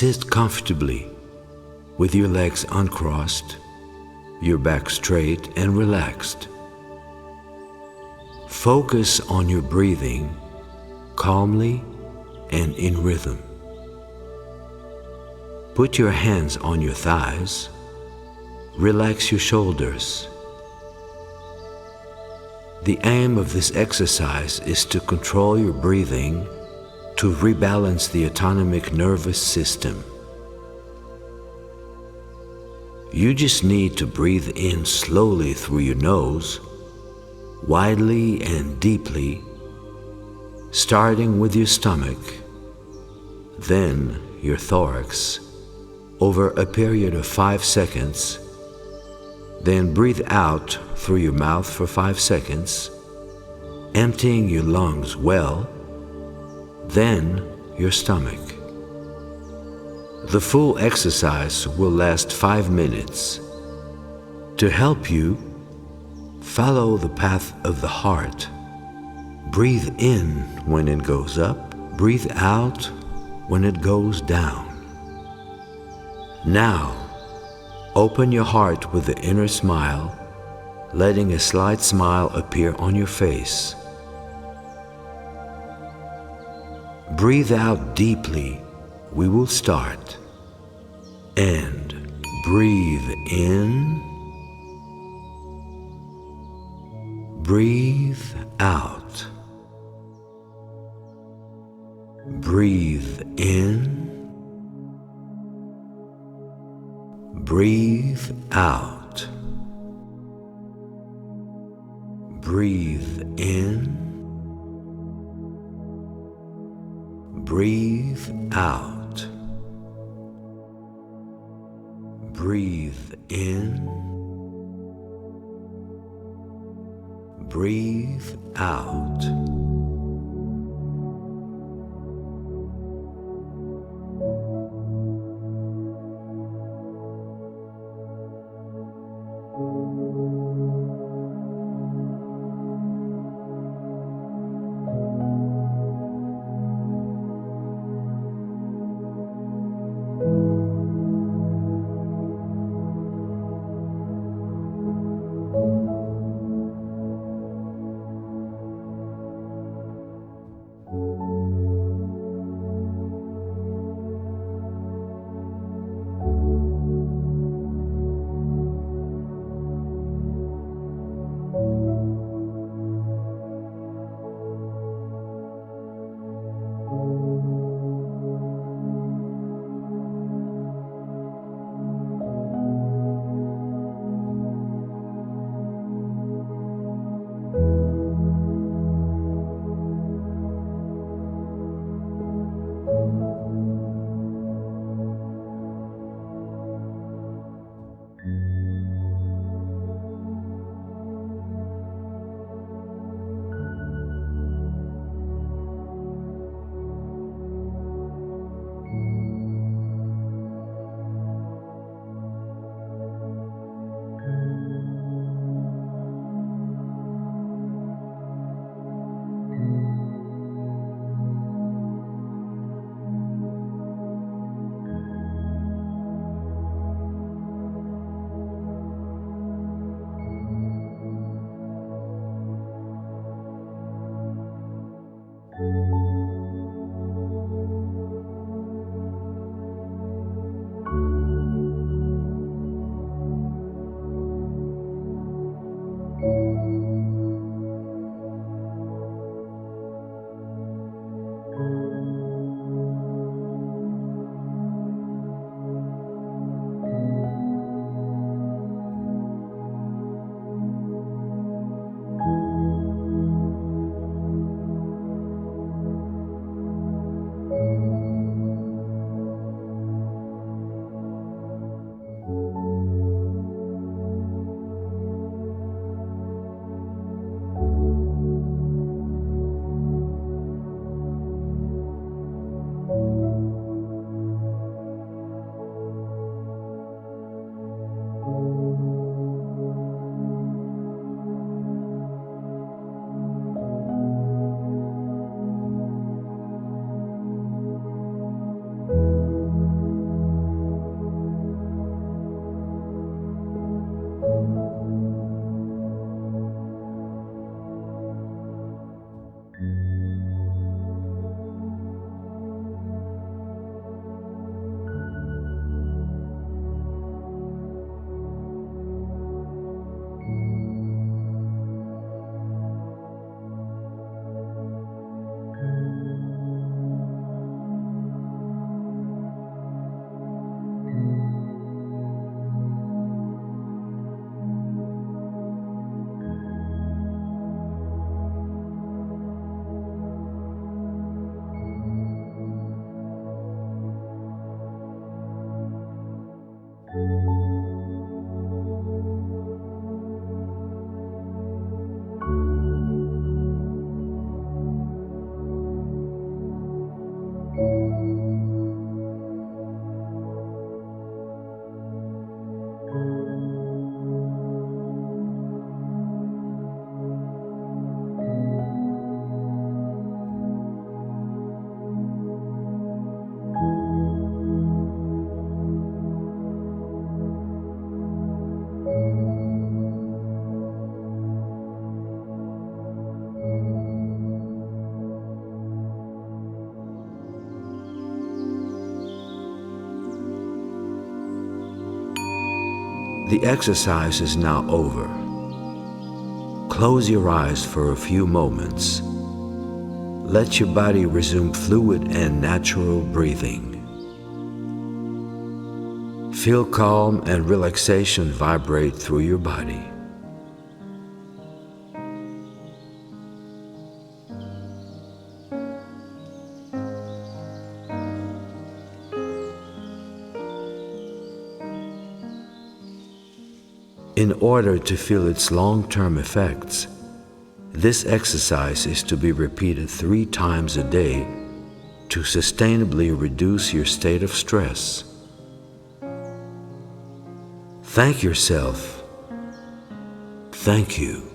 Sit comfortably with your legs uncrossed, your back straight and relaxed. Focus on your breathing calmly and in rhythm. Put your hands on your thighs. Relax your shoulders. The aim of this exercise is to control your breathing to rebalance the autonomic nervous system. You just need to breathe in slowly through your nose, widely and deeply, starting with your stomach, then your thorax, over a period of 5 seconds. Then breathe out through your mouth for 5 seconds, emptying your lungs well, then your stomach. The full exercise will last 5 minutes. To help you, follow the path of the heart. Breathe in when it goes up, breathe out when it goes down. Now, open your heart with the inner smile, letting a slight smile appear on your face. Breathe out deeply. We will start. And breathe in. Breathe out. Breathe in. Breathe out. Breathe in. Breathe out. Breathe in. Breathe out. The exercise is now over. Close your eyes for a few moments. Let your body resume fluid and natural breathing. Feel calm and relaxation vibrate through your body. In order to feel its long-term effects, this exercise is to be repeated 3 times a day to sustainably reduce your state of stress. Thank yourself. Thank you.